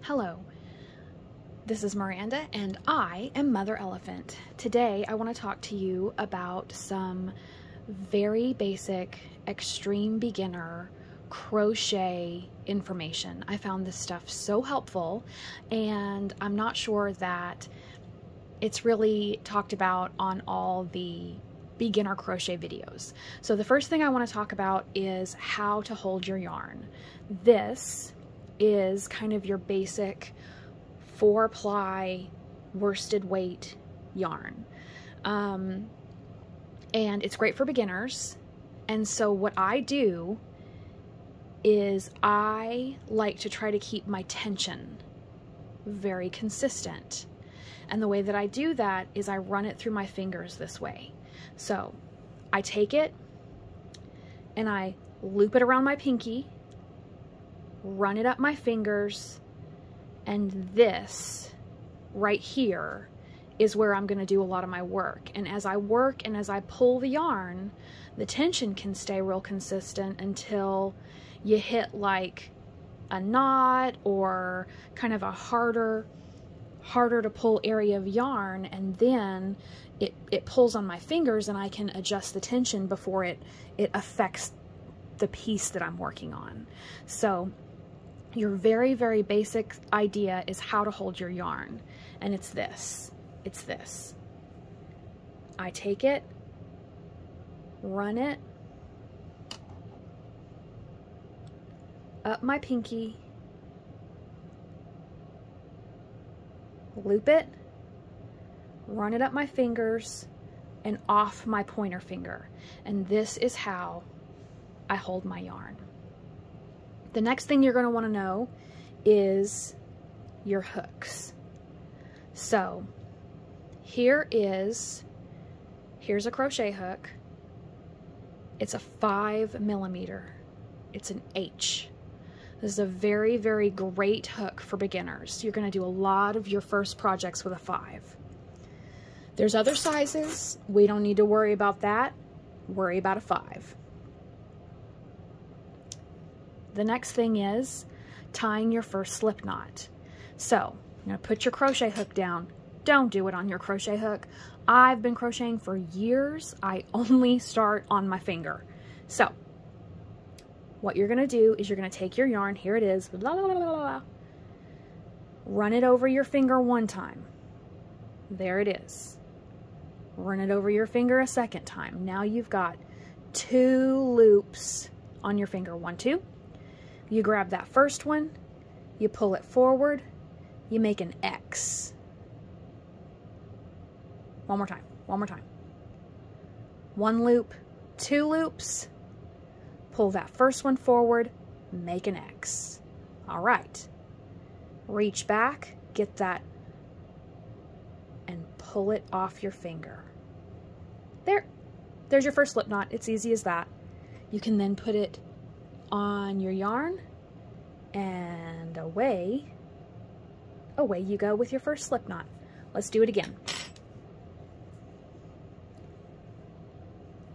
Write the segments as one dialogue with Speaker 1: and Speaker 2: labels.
Speaker 1: Hello, this is Miranda and I am Mother Elephant. Today I want to talk to you about some very basic, extreme beginner crochet information. I found this stuff so helpful and I'm not sure that it's really talked about on all the beginner crochet videos. So the first thing I want to talk about is how to hold your yarn. This is kind of your basic 4-ply worsted weight yarn. And it's great for beginners. And so what I do is I like to try to keep my tension very consistent. And the way that I do that is I run it through my fingers this way. So I take it and I loop it around my pinky, run it up my fingers, and this right here is where I'm going to do a lot of my work. And as I work and as I pull the yarn, the tension can stay real consistent until you hit like a knot or kind of a harder to pull area of yarn, and then it pulls on my fingers and I can adjust the tension before it affects the piece that I'm working on. So your very, very basic idea is how to hold your yarn. And it's this. I take it, run it up my pinky, loop it, run it up my fingers, and off my pointer finger. And this is how I hold my yarn. The next thing you're going to want to know is your hooks. So here's a crochet hook. It's a 5mm. It's an H. This is a very, very great hook for beginners. You're going to do a lot of your first projects with a 5. There's other sizes. We don't need to worry about that. Worry about a 5. The next thing is tying your first slip knot. So you're going to put your crochet hook down. Don't do it on your crochet hook. I've been crocheting for years. I only start on my finger. So what you're going to do is you're going to take your yarn. Here it is. Blah, blah, blah, blah, blah. Run it over your finger one time. There it is. Run it over your finger a second time. Now you've got 2 loops on your finger. 1, 2. You grab that first one, you pull it forward, you make an X. One more time. 1 loop, 2 loops, pull that first one forward, make an X. All right. Reach back, get that, and pull it off your finger. There's your first slip knot. It's easy as that. You can then put it on your yarn, and away you go with your first slip knot. Let's do it again.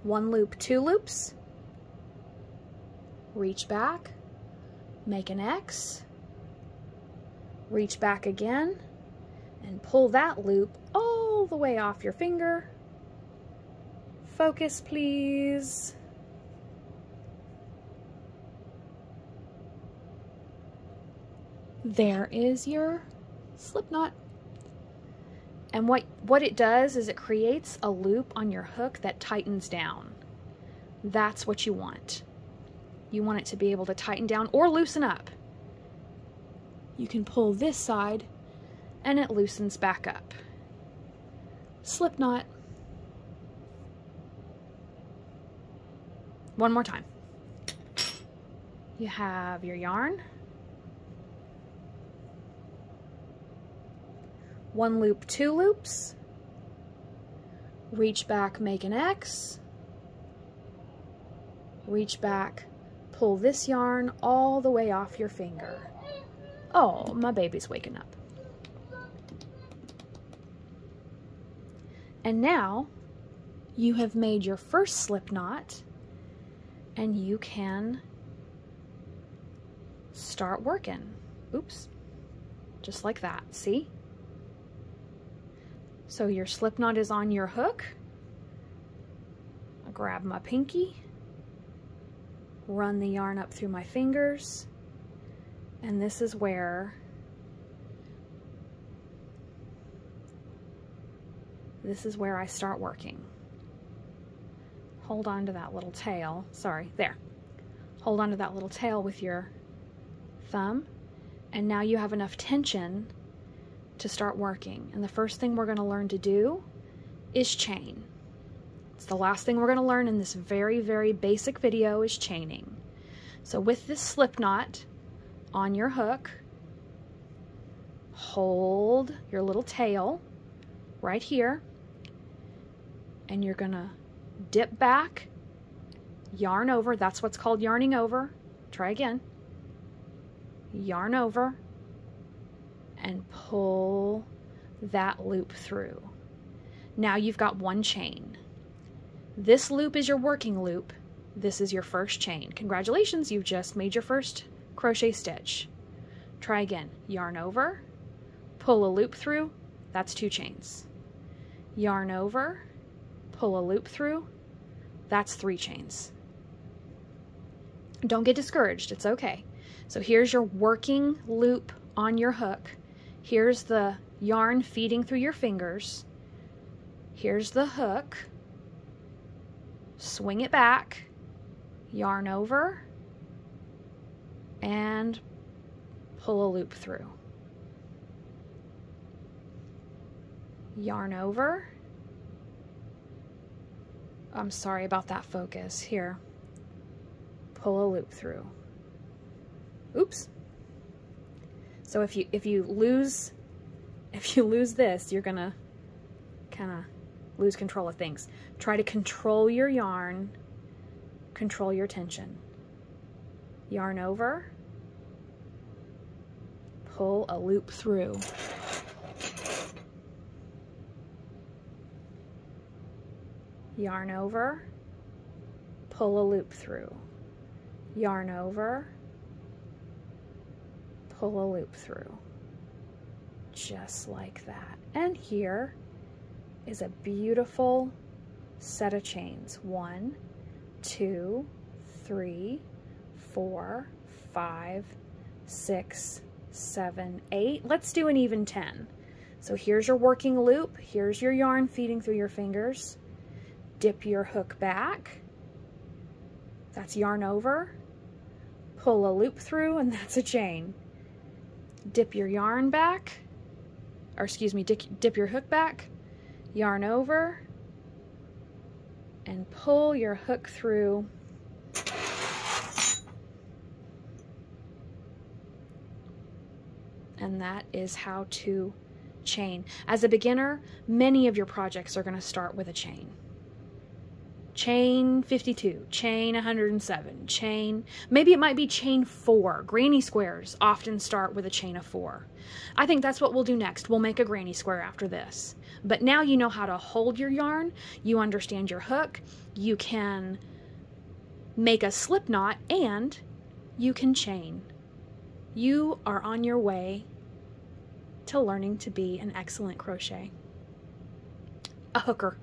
Speaker 1: 1 loop, 2 loops, reach back, make an X, reach back again, and pull that loop all the way off your finger. Focus, please. There is your slip knot. And what it does is it creates a loop on your hook that tightens down. That's what you want. You want it to be able to tighten down or loosen up. You can pull this side and it loosens back up. Slip knot. One more time. You have your yarn. 1 loop, 2 loops, reach back, make an X, reach back, pull this yarn all the way off your finger. Oh, my baby's waking up. And now you have made your first slip knot and you can start working. Oops. just like that, see? So your slip knot is on your hook. I'll grab my pinky, run the yarn up through my fingers, and this is where I start working. Hold on to that little tail, sorry, there. Hold on to that little tail with your thumb, and now you have enough tension to start working. And the first thing we're going to learn to do is chain. It's the last thing we're going to learn in this very, very basic video is chaining. So with this slip knot on your hook, hold your little tail right here, and you're going to dip back, yarn over. That's what's called yarning over. Try again. Yarn over and pull that loop through. Now you've got one chain. This loop is your working loop. This is your first chain. Congratulations, you've just made your first crochet stitch. Try again. Yarn over, pull a loop through. That's 2 chains. Yarn over, pull a loop through. That's 3 chains. Don't get discouraged, it's okay. So here's your working loop on your hook. Here's the yarn feeding through your fingers. Here's the hook. Swing it back, yarn over, and pull a loop through. Yarn over. I'm sorry about that focus. Here. Pull a loop through. Oops. So if you lose this, you're gonna kind of lose control of things. Try to control your yarn, control your tension. Yarn over, pull a loop through. Yarn over, pull a loop through. Yarn over, pull a loop through. Just like that. And here is a beautiful set of chains. 1, 2, 3, 4, 5, 6, 7, 8. Let's do an even 10. So here's your working loop. Here's your yarn feeding through your fingers. Dip your hook back. That's yarn over. Pull a loop through, and that's a chain. Dip your yarn back, or excuse me, dip your hook back, yarn over, and pull your hook through. And that is how to chain. As a beginner, many of your projects are going to start with a chain. Chain 52, chain 107, chain, maybe it might be chain 4. Granny squares often start with a chain of 4. I think that's what we'll do next. We'll make a granny square after this. But now you know how to hold your yarn, you understand your hook, you can make a slip knot, and you can chain. You are on your way to learning to be an excellent crochet. A hooker.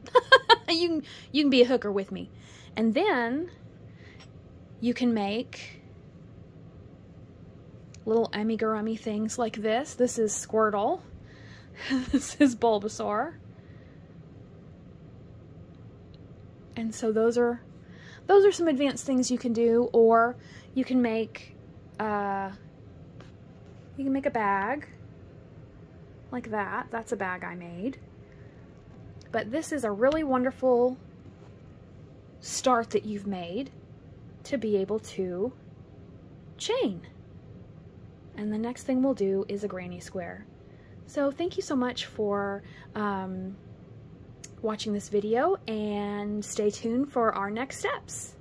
Speaker 1: You can be a hooker with me. And then you can make little amigurumi things like this. This is Squirtle. This is Bulbasaur. And so those are some advanced things you can do. Or you can make a bag like that. That's a bag I made. But this is a really wonderful start that you've made to be able to chain. And the next thing we'll do is a granny square. So thank you so much for watching this video, and stay tuned for our next steps.